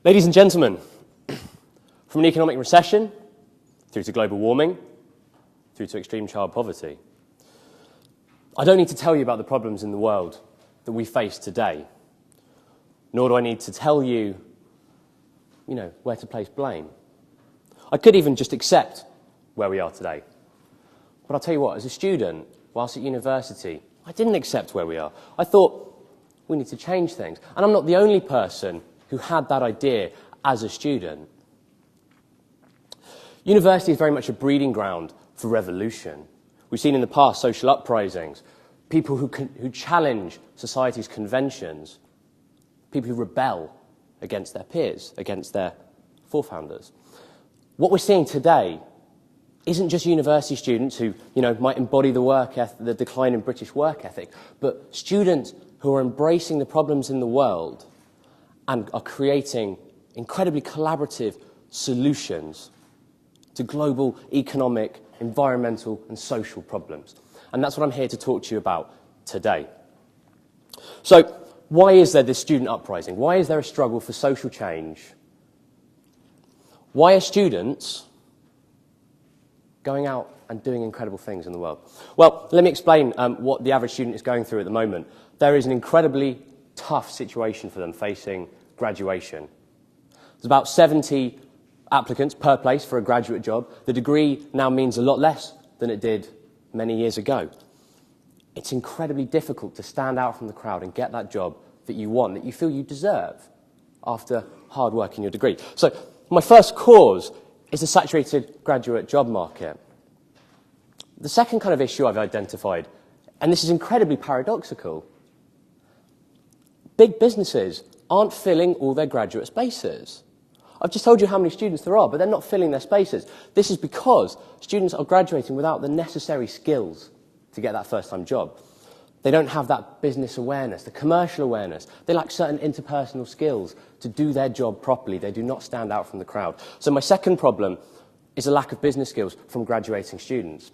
Ladies and gentlemen, from an economic recession, through to global warming, through to extreme child poverty, I don't need to tell you about the problems in the world that we face today, nor do I need to tell you, where to place blame. I could even just accept where we are today. But I'll tell you what, as a student, whilst at university, I didn't accept where we are. I thought, we need to change things. And I'm not the only person who had that idea as a student. University is very much a breeding ground for revolution. We've seen in the past social uprisings, people who challenge society's conventions, people who rebel against their peers, against their forefounders. What we're seeing today isn't just university students who, might embody the decline in British work ethic, but students who are embracing the problems in the world and are creating incredibly collaborative solutions to global economic, environmental and social problems. And that's what I'm here to talk to you about today. So, why is there this student uprising? Why is there a struggle for social change? Why are students going out and doing incredible things in the world? Well, let me explain what the average student is going through at the moment. There is an incredibly tough situation for them facing graduation. There's about 70 applicants per place for a graduate job. The degree now means a lot less than it did many years ago. It's incredibly difficult to stand out from the crowd and get that job that you want, that you feel you deserve after hard work in your degree. So my first cause is the saturated graduate job market. The second kind of issue I've identified, and this is incredibly paradoxical, big businesses aren't filling all their graduate spaces. I've just told you how many students there are, but they're not filling their spaces. This is because students are graduating without the necessary skills to get that first-time job. They don't have that business awareness, the commercial awareness. They lack certain interpersonal skills to do their job properly. They do not stand out from the crowd. So my second problem is a lack of business skills from graduating students.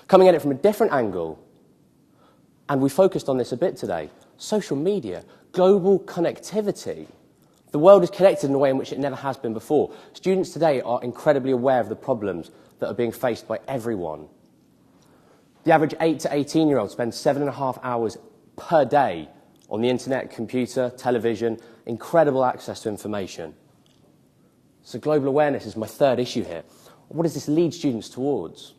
Coming at it from a different angle, and we focused on this a bit today, social media, global connectivity. The world is connected in a way in which it never has been before. Students today are incredibly aware of the problems that are being faced by everyone. The average 8 to 18-year-old spends 7.5 hours per day on the internet, computer, television, incredible access to information. So global awareness is my third issue here. What does this lead students towards?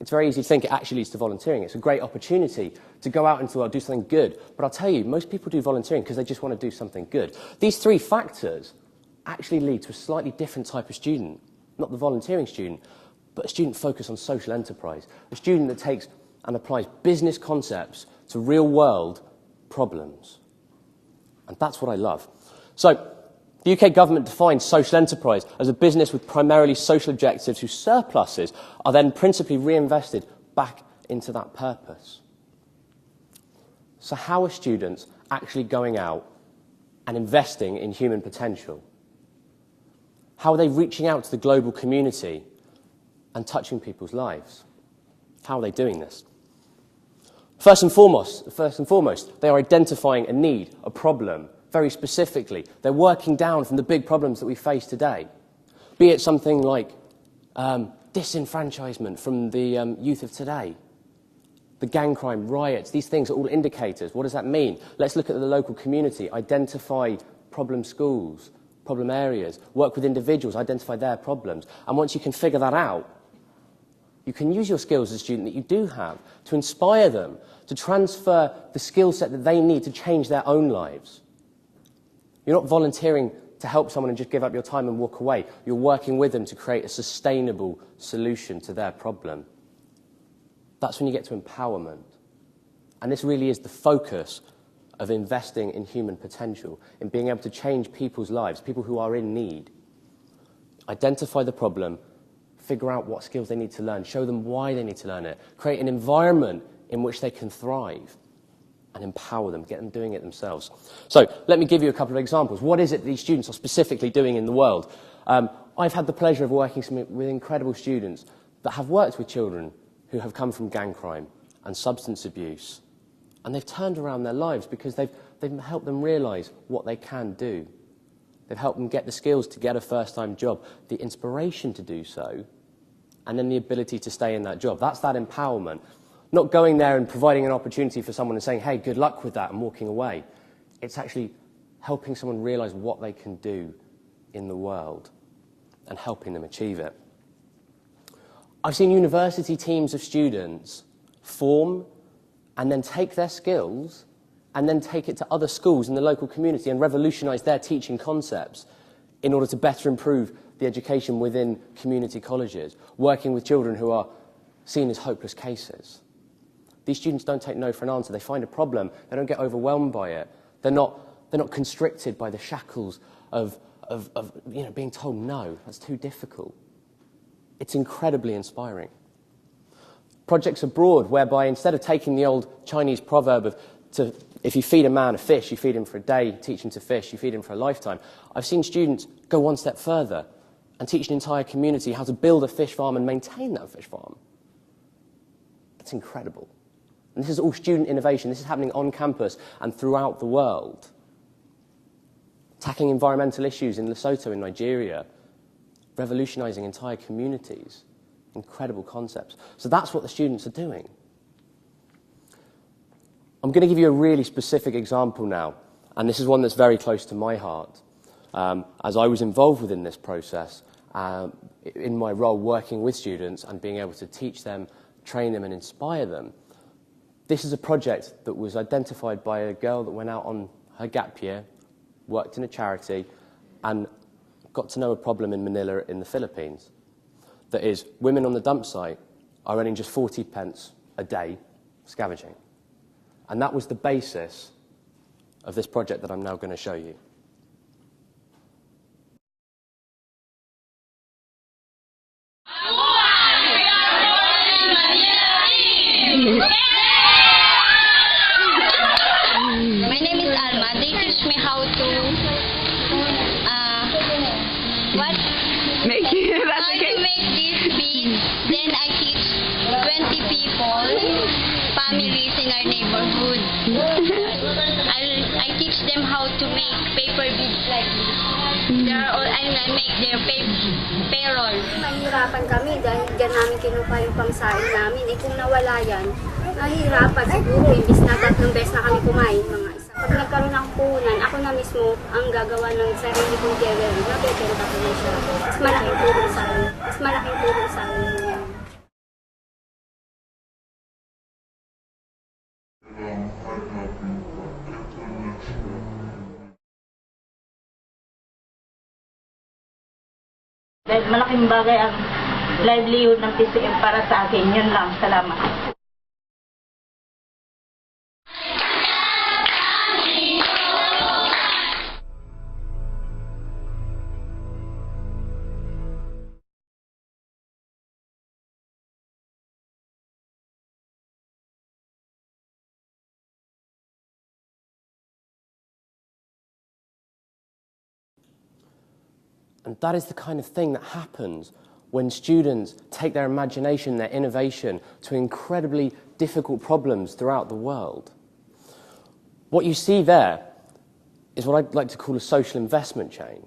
It's very easy to think it actually leads to volunteering. It's a great opportunity to go out into the world, do something good. But I'll tell you, most people do volunteering because they just want to do something good. These three factors actually lead to a slightly different type of student. Not the volunteering student, but a student focused on social enterprise. A student that takes and applies business concepts to real-world problems. And that's what I love. So, the UK government defines social enterprise as a business with primarily social objectives whose surpluses are then principally reinvested back into that purpose. So how are students actually going out and investing in human potential? How are they reaching out to the global community and touching people's lives? How are they doing this? First and foremost, they are identifying a need, a problem, very specifically. They're working down from the big problems that we face today. Be it something like disenfranchisement from the youth of today, the gang crime, riots, these things are all indicators. What does that mean? Let's look at the local community, identify problem schools, problem areas, work with individuals, identify their problems. And once you can figure that out, you can use your skills as a student that you do have to inspire them, to transfer the skill set that they need to change their own lives. You're not volunteering to help someone and just give up your time and walk away. You're working with them to create a sustainable solution to their problem. That's when you get to empowerment. And this really is the focus of investing in human potential, in being able to change people's lives, people who are in need. Identify the problem, figure out what skills they need to learn, show them why they need to learn it, create an environment in which they can thrive, and empower them, get them doing it themselves. So let me give you a couple of examples. What is it these students are specifically doing in the world? I've had the pleasure of working with incredible students that have worked with children who have come from gang crime and substance abuse. And they've turned around their lives because they've helped them realise what they can do They've helped them get the skills to get a first-time job, the inspiration to do so, and then the ability to stay in that job. That's that empowerment. Not going there and providing an opportunity for someone and saying, hey, good luck with that, and walking away. It's actually helping someone realise what they can do in the world and helping them achieve it. I've seen university teams of students form and then take their skills and then take it to other schools in the local community and revolutionise their teaching concepts in order to better improve the education within community colleges, working with children who are seen as hopeless cases. These students don't take no for an answer. They find a problem. They don't get overwhelmed by it. They're not constricted by the shackles of being told no. That's too difficult. It's incredibly inspiring. Projects abroad whereby instead of taking the old Chinese proverb of if you feed a man a fish, you feed him for a day, teach him to fish, you feed him for a lifetime. I've seen students go one step further and teach an entire community how to build a fish farm and maintain that fish farm. It's incredible. And this is all student innovation. This is happening on campus and throughout the world. Tackling environmental issues in Lesotho in Nigeria, revolutionising entire communities. Incredible concepts. So that's what the students are doing. I'm going to give you a really specific example now, and this is one that's very close to my heart. As I was involved within this process, in my role working with students and being able to teach them, train them and inspire them, this is a project that was identified by a girl that went out on her gap year, worked in a charity, and got to know a problem in Manila in the Philippines. That is, women on the dump site are earning just 40 pence a day scavenging. And that was the basis of this project that I'm now going to show you. My name is Alma. They teach me how to Make these beads. Then I teach 20 people, families in our neighborhood. I teach them how to make paper beads like this. I make their payroll. Mahirapan kami dahil dyan namin kinuha yung pangsain namin. Kung nawala yan, mahirapan siguro. Imbis na 3 beses na kami kumain, mga isa. Pag nagkaroon ng puhunan, ako na mismo ang gagawa ng sarili kong jewelry. Napipenta ko na siya. Mas malaking tulong sa akin. Mas malaking tulong sa akin yan. Dahil malaking bagay ang livelihood ng PCM para sa akin. Yun lang. Salamat. And that is the kind of thing that happens when students take their imagination, their innovation, to incredibly difficult problems throughout the world. What you see there is what I'd like to call a social investment chain.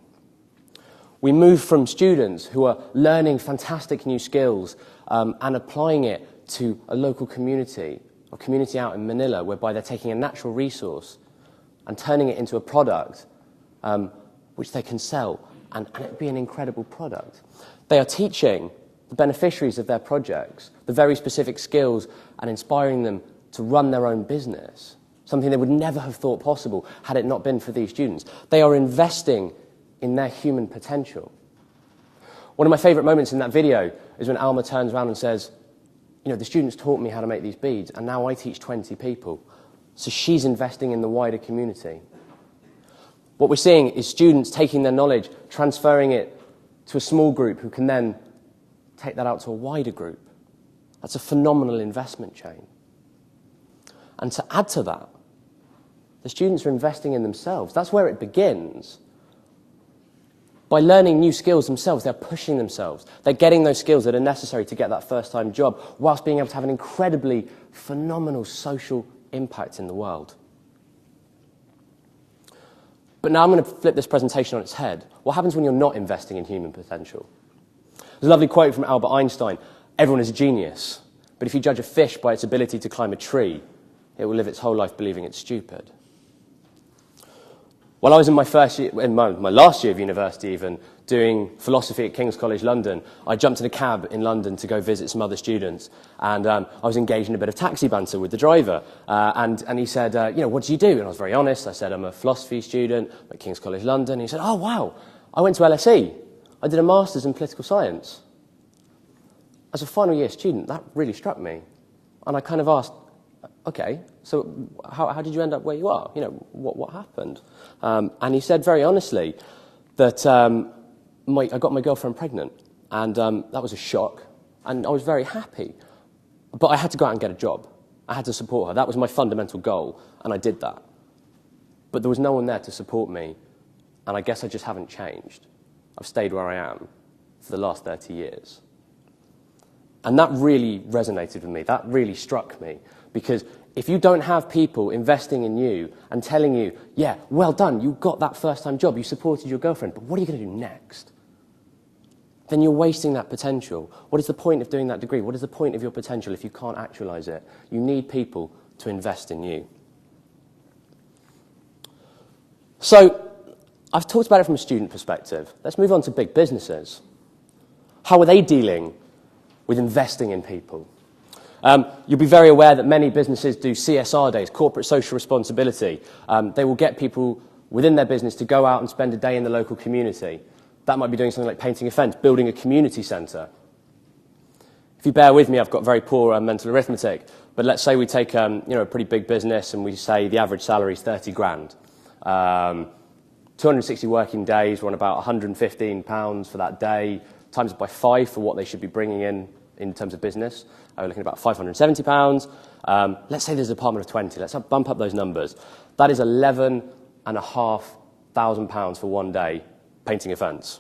We move from students who are learning fantastic new skills and applying it to a local community, or community out in Manila, whereby they're taking a natural resource and turning it into a product which they can sell. And it be an incredible product. They are teaching the beneficiaries of their projects the very specific skills and inspiring them to run their own business, something they would never have thought possible had it not been for these students. They are investing in their human potential. One of my favourite moments in that video is when Alma turns around and says, you know, the students taught me how to make these beads, and now I teach 20 people. So she's investing in the wider community. What we're seeing is students taking their knowledge, transferring it to a small group who can then take that out to a wider group. That's a phenomenal investment chain. And to add to that, the students are investing in themselves. That's where it begins. By learning new skills themselves, they're pushing themselves. They're getting those skills that are necessary to get that first-time job, whilst being able to have an incredibly phenomenal social impact in the world. But now I'm going to flip this presentation on its head. What happens when you're not investing in human potential? There's a lovely quote from Albert Einstein: everyone is a genius, but if you judge a fish by its ability to climb a tree, it will live its whole life believing it's stupid. While I was in my last year of university even, doing philosophy at King's College London, I jumped in a cab in London to go visit some other students, and I was engaged in a bit of taxi banter with the driver, and he said, what do you do? And I was very honest. I said, I'm a philosophy student at King's College London. And he said, oh, wow, I went to LSE. I did a master's in political science. As a final year student, that really struck me, and I kind of asked, okay, so how did you end up where you are? What happened? And he said very honestly that I got my girlfriend pregnant, and that was a shock, and I was very happy. But I had to go out and get a job. I had to support her. That was my fundamental goal, and I did that. But there was no one there to support me, and I guess I just haven't changed. I've stayed where I am for the last 30 years. And that really resonated with me. That really struck me. Because if you don't have people investing in you and telling you, yeah, well done, you got that first-time job, you supported your girlfriend, but what are you going to do next? Then you're wasting that potential. What is the point of doing that degree? What is the point of your potential if you can't actualize it? You need people to invest in you. So, I've talked about it from a student perspective. Let's move on to big businesses. How are they dealing with investing in people? You'll be very aware that many businesses do CSR days, corporate social responsibility. They will get people within their business to go out and spend a day in the local community. That might be doing something like painting a fence, building a community centre. If you bear with me, I've got very poor mental arithmetic, but let's say we take a pretty big business and we say the average salary is 30 grand. 260 working days, we're on about £115 for that day, times it by 5 for what they should be bringing in terms of business. We're looking at about £570. Let's say there's a department of 20. Let's bump up those numbers. That is £11,500 for one day painting a fence.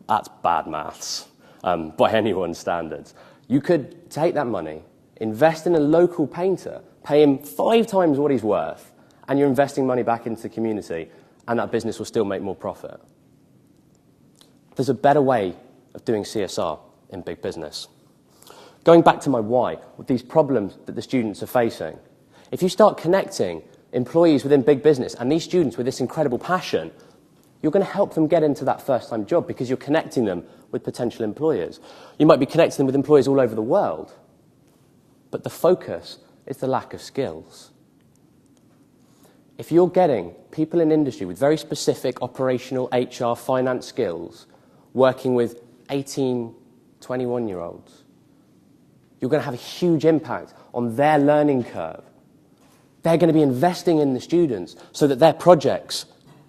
That's bad maths by anyone's standards. You could take that money, invest in a local painter, pay him 5 times what he's worth, and you're investing money back into the community, and that business will still make more profit. There's a better way of doing CSR in big business. Going back to my why, with these problems that the students are facing, if you start connecting employees within big business and these students with this incredible passion, you're going to help them get into that first-time job because you're connecting them with potential employers. You might be connecting them with employers all over the world, but the focus is the lack of skills. If you're getting people in industry with very specific operational, HR, finance skills, working with 18, 21-year-olds, you're going to have a huge impact on their learning curve. They're going to be investing in the students so that their projects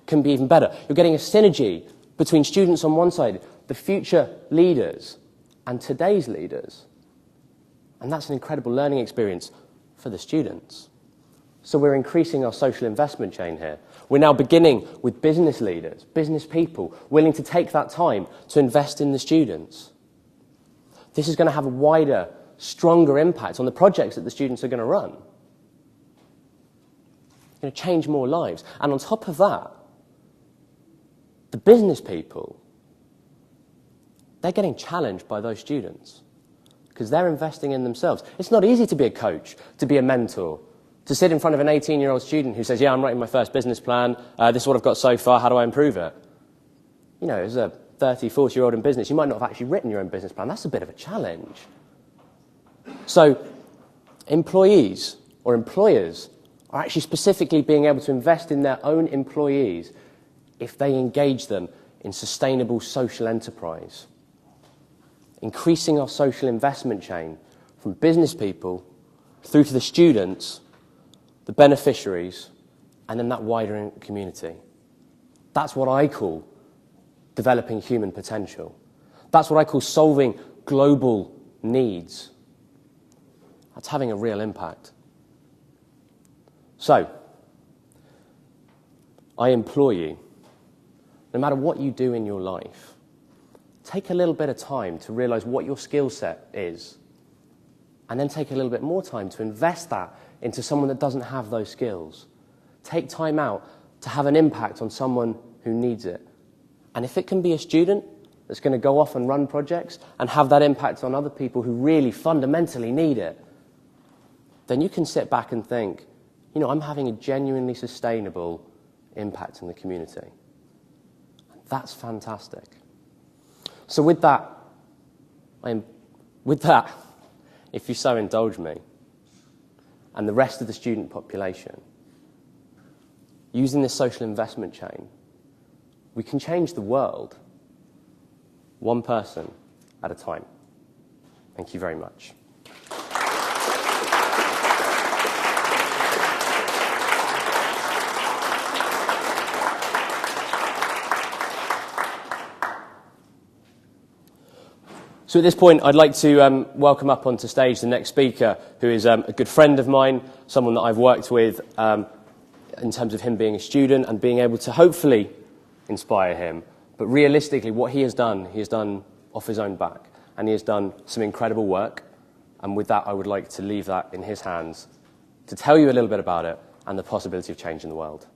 can be even better. You're getting a synergy between students on one side, the future leaders, and today's leaders. And that's an incredible learning experience for the students. So we're increasing our social investment chain here. We're now beginning with business leaders, business people, willing to take that time to invest in the students. This is going to have a wider, stronger impact on the projects that the students are going to run. It's going to change more lives. And on top of that, the business people, they're getting challenged by those students because they're investing in themselves. It's not easy to be a coach, to be a mentor, to sit in front of an 18-year-old student who says, yeah, I'm writing my first business plan, this is what I've got so far, how do I improve it? As a 30, 40-year-old in business, you might not have actually written your own business plan. That's a bit of a challenge. So employees or employers are actually specifically being able to invest in their own employees if they engage them in sustainable social enterprise. Increasing our social investment chain from business people through to the students, the beneficiaries, and then that wider community. That's what I call developing human potential. That's what I call solving global needs. That's having a real impact. So, I implore you, no matter what you do in your life, take a little bit of time to realize what your skill set is, and then take a little bit more time to invest that into someone that doesn't have those skills. take time out to have an impact on someone who needs it. And if it can be a student that's going to go off and run projects and have that impact on other people who really fundamentally need it, then you can sit back and think, you know, I'm having a genuinely sustainable impact in the community. That's fantastic. So with that, if you so indulge me, and the rest of the student population, using this social investment chain, we can change the world one person at a time. Thank you very much. So at this point, I'd like to welcome up onto stage the next speaker, who is a good friend of mine, someone that I've worked with in terms of him being a student and being able to hopefully inspire him. But realistically, what he has done off his own back, and he has done some incredible work. And with that, I would like to leave that in his hands to tell you a little bit about it and the possibility of changing the world.